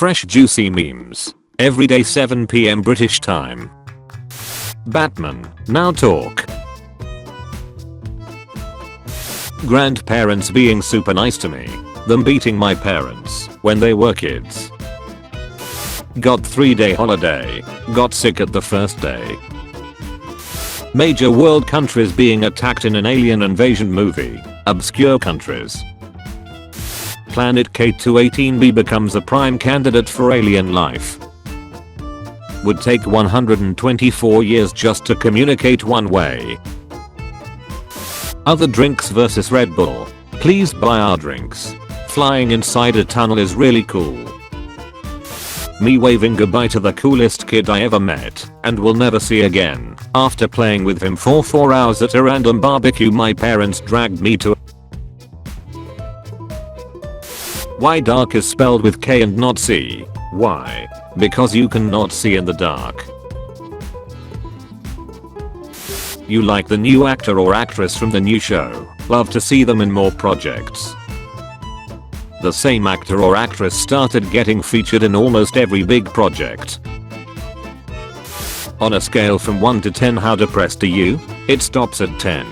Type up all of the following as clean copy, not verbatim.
Fresh juicy memes. Every day 7 PM British time. Batman, now talk. Grandparents being super nice to me. Them beating my parents when they were kids. Got 3-day holiday. Got sick at the first day. Major world countries being attacked in an alien invasion movie. Obscure countries. Planet K218b becomes a prime candidate for alien life. Would take 124 years just to communicate one way. Other drinks versus Red Bull. Please buy our drinks. Flying inside a tunnel is really cool. Me waving goodbye to the coolest kid I ever met and will never see again after playing with him for 4 hours at a random barbecue my parents dragged me to. Why dark is spelled with K and not C? Why? Because you cannot see in the dark. You like the new actor or actress from the new show. Love to see them in more projects. The same actor or actress started getting featured in almost every big project. On a scale from 1 to 10, how depressed are you? It stops at 10.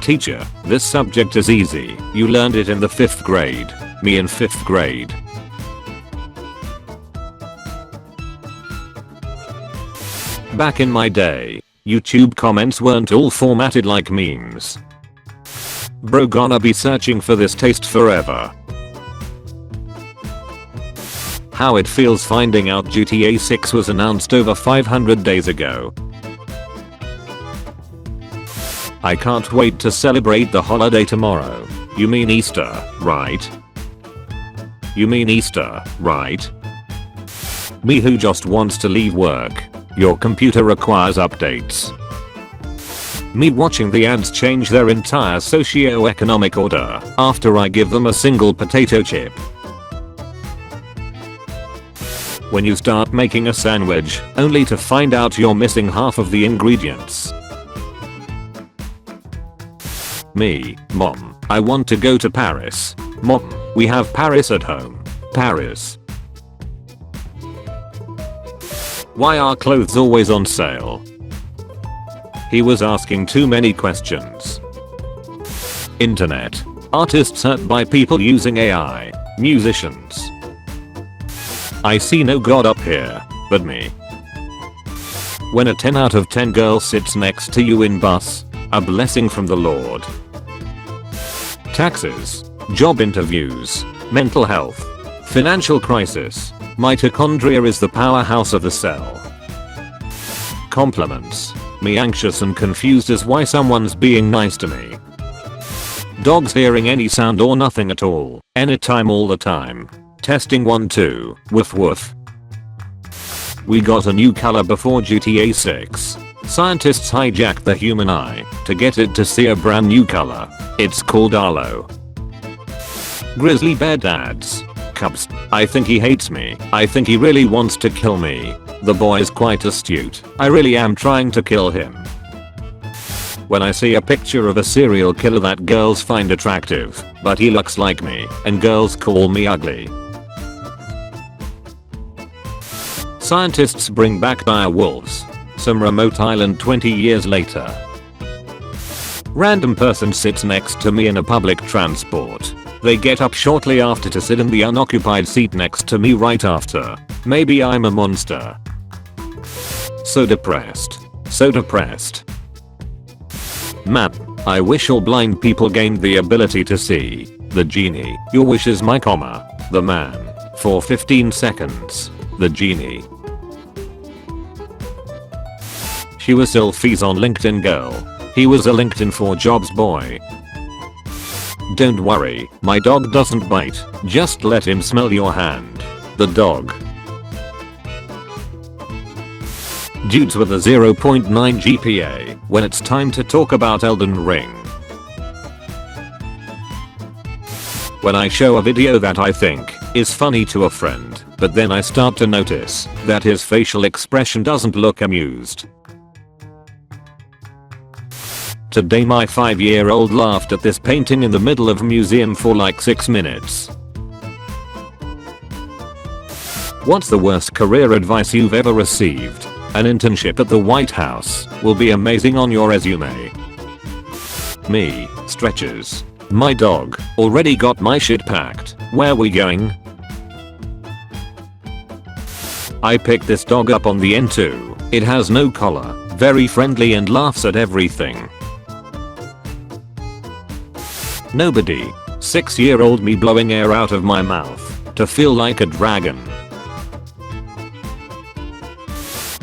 Teacher, this subject is easy. You learned it in the 5th grade. Me in 5th grade. Back in my day, YouTube comments weren't all formatted like memes. Bro gonna be searching for this taste forever. How it feels finding out GTA 6 was announced over 500 days ago. I can't wait to celebrate the holiday tomorrow. You mean Easter, right? You mean Easter, right? Me who just wants to leave work. Your computer requires updates. Me watching the ants change their entire socio-economic order after I give them a single potato chip. When you start making a sandwich only to find out you're missing half of the ingredients. Me, Mom, I want to go to Paris. Mom, we have Paris at home. Paris. Why are clothes always on sale? He was asking too many questions. Internet. Artists hurt by people using AI. Musicians. I see no God up here, but me. When a 10 out of 10 girl sits next to you in bus, a blessing from the Lord. Taxes. Job interviews. Mental health. Financial crisis. Mitochondria is the powerhouse of the cell. Compliments. Me anxious and confused as why someone's being nice to me. Dogs hearing any sound or nothing at all, anytime all the time. Testing 1 2, woof woof. We got a new color before GTA 6. Scientists hijacked the human eye to get it to see a brand new color. It's called Arlo. Grizzly bear dads. Cubs. I think he hates me. I think he really wants to kill me. The boy is quite astute. I really am trying to kill him. When I see a picture of a serial killer that girls find attractive, but he looks like me, and girls call me ugly. Scientists bring back dire wolves. Some remote island 20 years later. Random person sits next to me in a public transport. They get up shortly after to sit in the unoccupied seat next to me right after. Maybe I'm a monster. So depressed. So depressed. Man, I wish all blind people gained the ability to see. The genie. Your wish is my comma. The man. For 15 seconds. The genie. She was selfies on LinkedIn girl. He was a LinkedIn for jobs boy. Don't worry, my dog doesn't bite. Just let him smell your hand. The dog. Dudes with a 0.9 GPA when it's time to talk about Elden Ring. When I show a video that I think is funny to a friend, but then I start to notice that his facial expression doesn't look amused. Today my 5-year-old laughed at this painting in the middle of a museum for like 6 minutes. What's the worst career advice you've ever received? An internship at the White House will be amazing on your resume. Me, stretches. My dog already got my shit packed. Where we going? I picked this dog up on the N2. It has no collar, very friendly and laughs at everything. Nobody. 6-year-old me blowing air out of my mouth to feel like a dragon.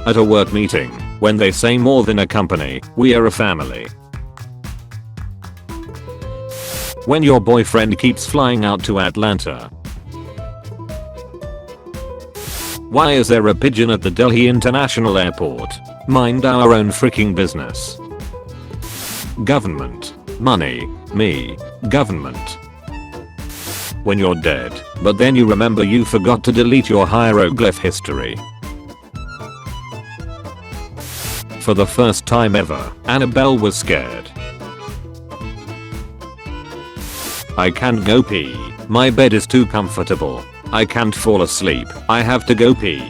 At a work meeting, when they say more than a company, we are a family. When your boyfriend keeps flying out to Atlanta. Why is there a pigeon at the Delhi International Airport? Mind our own freaking business. Government. Money. Me. Government. When you're dead, but then you remember you forgot to delete your hieroglyph history. For the first time ever, Annabelle was scared. I can't go pee. My bed is too comfortable. I can't fall asleep. I have to go pee.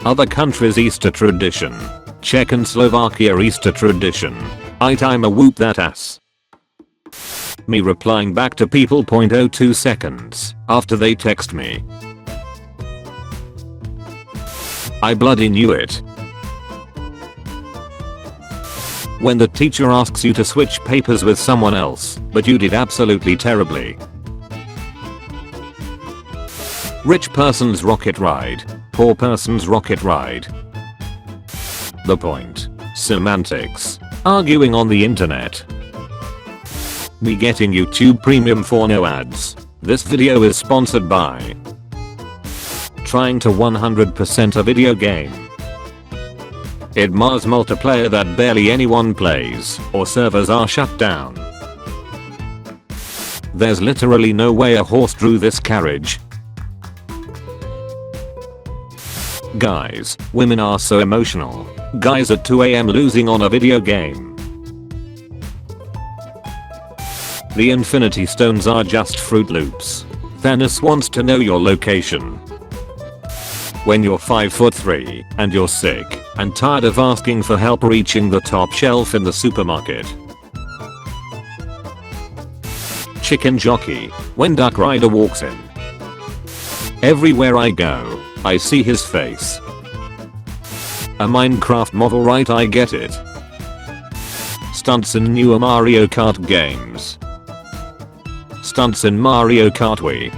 Other countries' Easter tradition. Czech and Slovakia Easter tradition. I time a whoop that ass. Me replying back to people 0.02 seconds after they text me. I bloody knew it. When the teacher asks you to switch papers with someone else, but you did absolutely terribly. Rich person's rocket ride. Poor person's rocket ride. The point. Semantics. Arguing on the internet. Me getting YouTube Premium for no ads. This video is sponsored by trying to 100% a video game. It Mars multiplayer that barely anyone plays, or servers are shut down. There's literally no way a horse drew this carriage. Guys, women are so emotional. Guys at 2 AM losing on a video game. The Infinity Stones are just Fruit Loops. Thanos wants to know your location. When you're 5'3" and you're sick and tired of asking for help reaching the top shelf in the supermarket. Chicken jockey. When Duck Rider walks in. Everywhere I go, I see his face. A Minecraft model, right? I get it. Stunts in newer Mario Kart games. Stunts in Mario Kart Wii.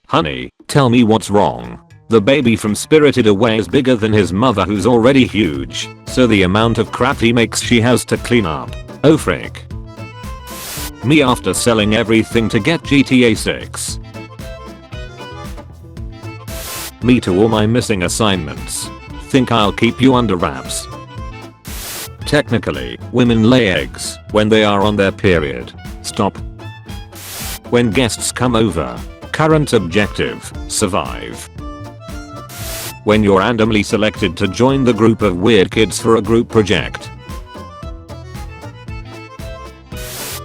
Honey, tell me what's wrong. The baby from Spirited Away is bigger than his mother, who's already huge, so the amount of crap he makes she has to clean up. Oh frick. Me after selling everything to get GTA 6. Me to all my missing assignments. Think I'll keep you under wraps. Technically, women lay eggs when they are on their period. Stop. When guests come over. Current objective, survive. When you're randomly selected to join the group of weird kids for a group project.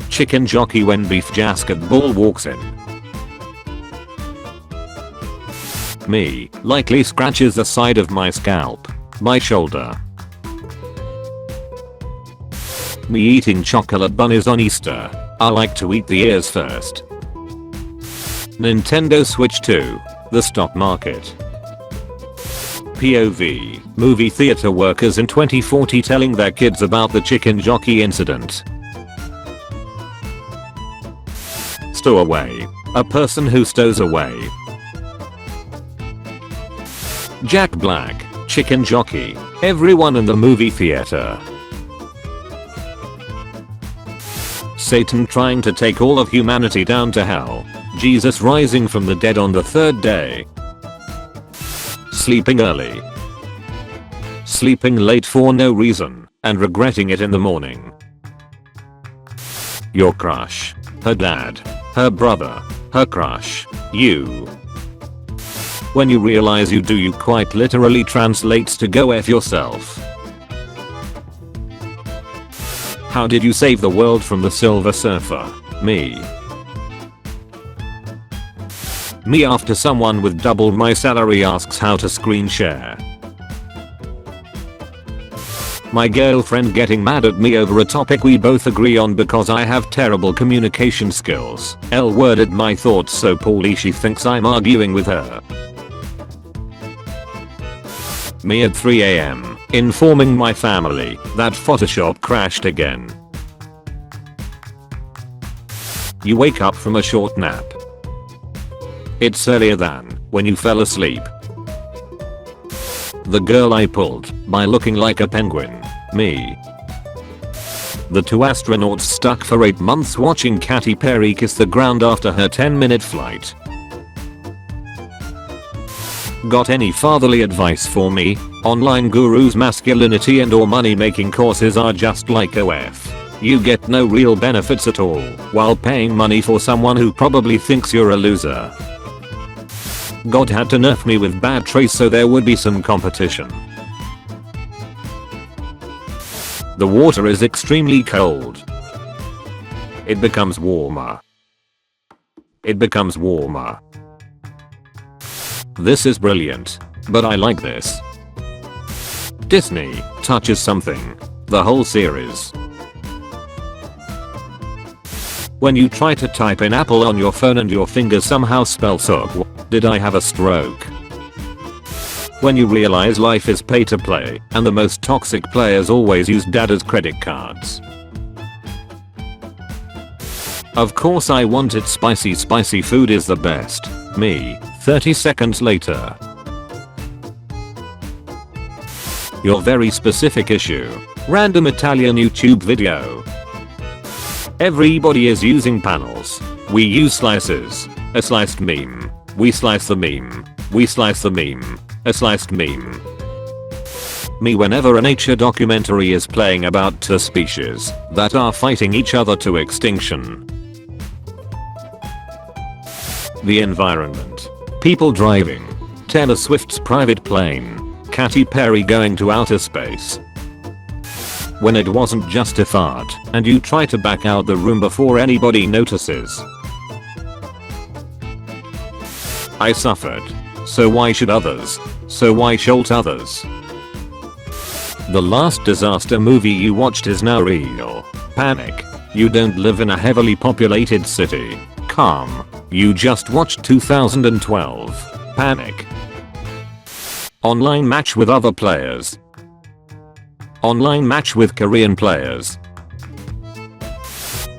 Chicken jockey when Beef Basketball walks in. Me, likely scratches the side of my scalp, my shoulder. Me eating chocolate bunnies on Easter. I like to eat the ears first. Nintendo Switch 2. The stock market. POV. Movie theater workers in 2040 telling their kids about the chicken jockey incident. Stowaway. A person who stows away. Jack Black. Chicken jockey. Everyone in the movie theater. Satan trying to take all of humanity down to hell. Jesus rising from the dead on the third day. Sleeping early. Sleeping late for no reason and regretting it in the morning. Your crush. Her dad. Her brother. Her crush. You. When you realize you quite literally translates to go F yourself. How did you save the world from the Silver Surfer? Me. Me after someone with double my salary asks how to screen share. My girlfriend getting mad at me over a topic we both agree on because I have terrible communication skills. L-worded my thoughts so poorly she thinks I'm arguing with her. Me at 3 AM, informing my family that Photoshop crashed again. You wake up from a short nap. It's earlier than when you fell asleep. The girl I pulled by looking like a penguin. Me. The 2 astronauts stuck for 8 months watching Katy Perry kiss the ground after her 10-minute flight. Got any fatherly advice for me? Online gurus, masculinity and or money making courses are just like OF. You get no real benefits at all while paying money for someone who probably thinks you're a loser. God had to nerf me with bad traits so there would be some competition. The water is extremely cold. It becomes warmer. It becomes warmer. This is brilliant, but I like this. Disney touches something. The whole series. When you try to type in Apple on your phone and your finger somehow spells up, did I have a stroke? When you realize life is pay to play and the most toxic players always use dada's credit cards. Of course I wanted spicy food is the best. Me, 30 seconds later. Your very specific issue. Random Italian YouTube video. Everybody is using panels. We use slices. A sliced meme. We slice the meme. We slice the meme. A sliced meme. Me whenever a nature documentary is playing about 2 species that are fighting each other to extinction. The environment. People driving. Taylor Swift's private plane. Katy Perry going to outer space. When it wasn't just a fart and you try to back out the room before anybody notices. I suffered. So why should others? So why should others? The last disaster movie you watched is now real. Panic. You don't live in a heavily populated city. Calm. You just watched 2012. Panic. Online match with other players. Online match with Korean players.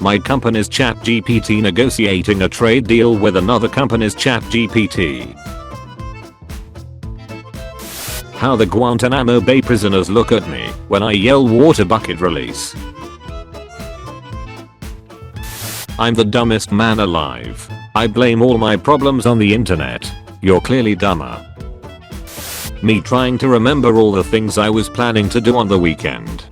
My company's ChatGPT negotiating a trade deal with another company's ChatGPT. How the Guantanamo Bay prisoners look at me when I yell water bucket release. I'm the dumbest man alive. I blame all my problems on the internet. You're clearly dumber. Me trying to remember all the things I was planning to do on the weekend.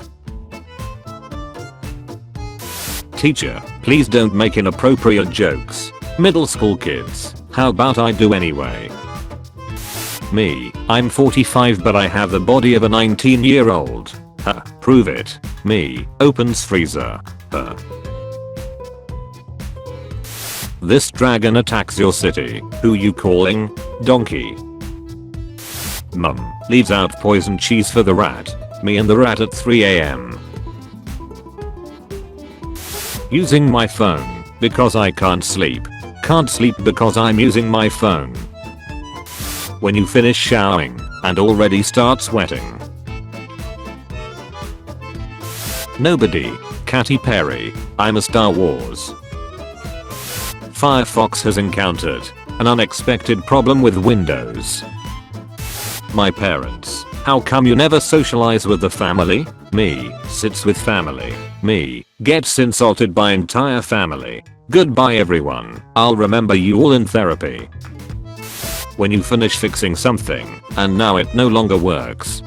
Teacher, please don't make inappropriate jokes. Middle school kids, how about I do anyway? Me, I'm 45 but I have the body of a 19-year-old. Prove it. Me, opens freezer. This dragon attacks your city. Who you calling? Donkey. Mum leaves out poison cheese for the rat. Me and the rat at 3 AM. Using my phone because I can't sleep. Can't sleep because I'm using my phone. When you finish showering and already start sweating. Nobody. Katy Perry. I'm a Star Wars. Firefox has encountered an unexpected problem with Windows. My parents. How come you never socialize with the family? Me. Sits with family. Me. Gets insulted by entire family. Goodbye everyone. I'll remember you all in therapy. When you finish fixing something and now it no longer works.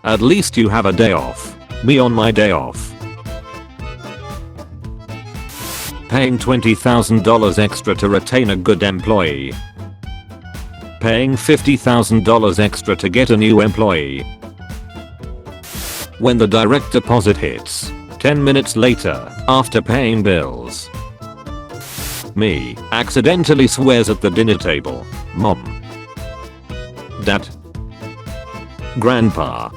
At least you have a day off. Me on my day off. Paying $20,000 extra to retain a good employee. Paying $50,000 extra to get a new employee. When the direct deposit hits, 10 minutes later, after paying bills. Me accidentally swears at the dinner table. Mom. Dad. Grandpa.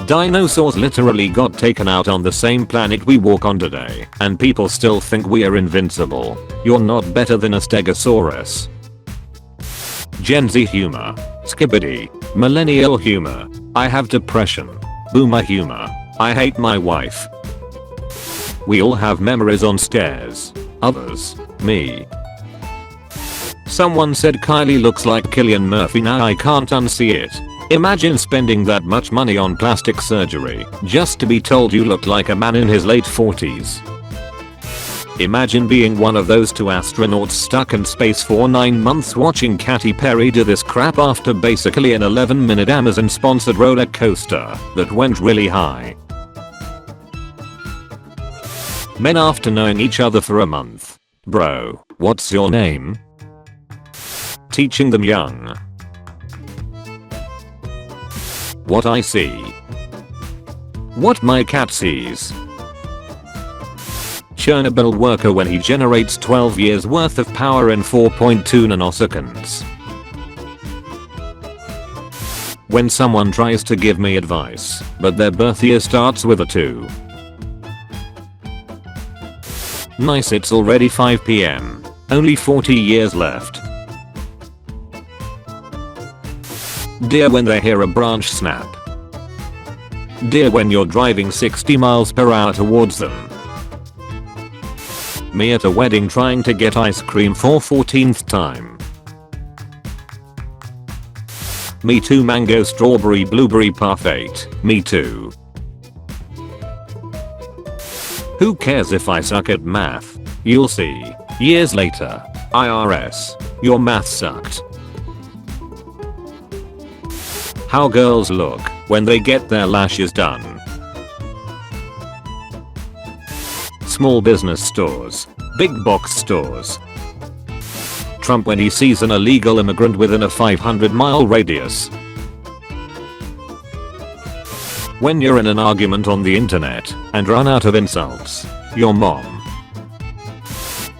Dinosaurs literally got taken out on the same planet we walk on today, and people still think we are invincible. You're not better than a Stegosaurus. Gen Z humor. Skibbity. Millennial humor. I have depression. Boomer humor. I hate my wife. We all have memories on stairs. Others. Me. Someone said Kylie looks like Cillian Murphy. Now I can't unsee it. Imagine spending that much money on plastic surgery just to be told you look like a man in his late 40s. Imagine being one of those 2 astronauts stuck in space for 9 months watching Katy Perry do this crap after basically an 11-minute Amazon sponsored roller coaster that went really high. Men after knowing each other for a month. Bro, what's your name? Teaching them young. What I see. What my cat sees. Chernobyl worker when he generates 12 years worth of power in 4.2 nanoseconds. When someone tries to give me advice, but their birth year starts with a 2. Nice, it's already 5 PM. Only 40 years left. Deer when they hear a branch snap. Deer when you're driving 60 miles per hour towards them. Me at a wedding trying to get ice cream for 14th time. Me too mango strawberry blueberry parfait. Me too. Who cares if I suck at math? You'll see. Years later. IRS. Your math sucked. How girls look when they get their lashes done. Small business stores. Big box stores. Trump when he sees an illegal immigrant within a 500-mile radius. When you're in an argument on the internet and run out of insults. Your mom.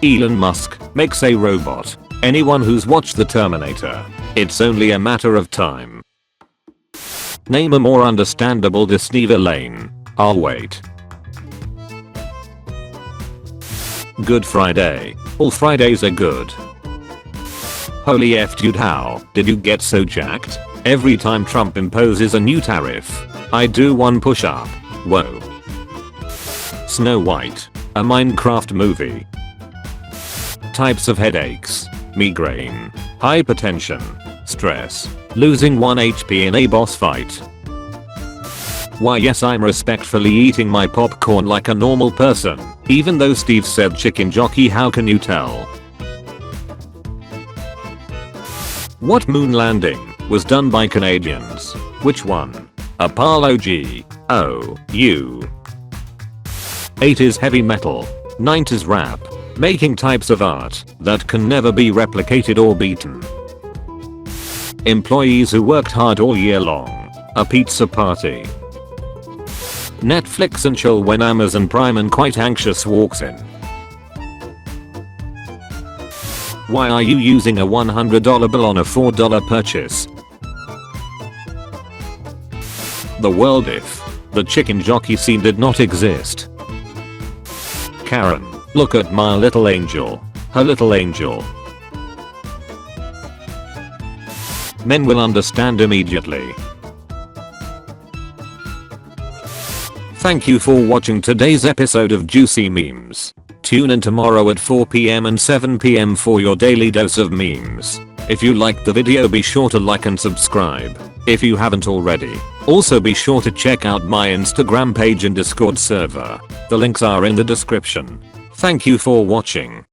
Elon Musk makes a robot. Anyone who's watched The Terminator. It's only a matter of time. Name a more understandable Disney villain. I'll wait. Good Friday. All Fridays are good. Holy F dude, how did you get so jacked? Every time Trump imposes a new tariff, I do one push up. Whoa. Snow White. A Minecraft movie. Types of headaches. Migraine. Hypertension. Stress. Losing 1 HP in a boss fight. Why yes, I'm respectfully eating my popcorn like a normal person, even though Steve said chicken jockey. How can you tell? What moon landing was done by Canadians? Which one? Apollo G. O. U. 80s heavy metal. 90s rap. Making types of art that can never be replicated or beaten. Employees who worked hard all year long. A pizza party. Netflix and chill when Amazon Prime and quite anxious walks in. Why are you using a $100 bill on a $4 purchase? The world if the chicken jockey scene did not exist. Karen, look at my little angel. Her little angel. Men will understand immediately. Thank you for watching today's episode of Juicy Memes. Tune in tomorrow at 4 PM and 7 PM for your daily dose of memes. If you liked the video, be sure to like and subscribe if you haven't already. Also be sure to check out my Instagram page and Discord server. The links are in the description. Thank you for watching.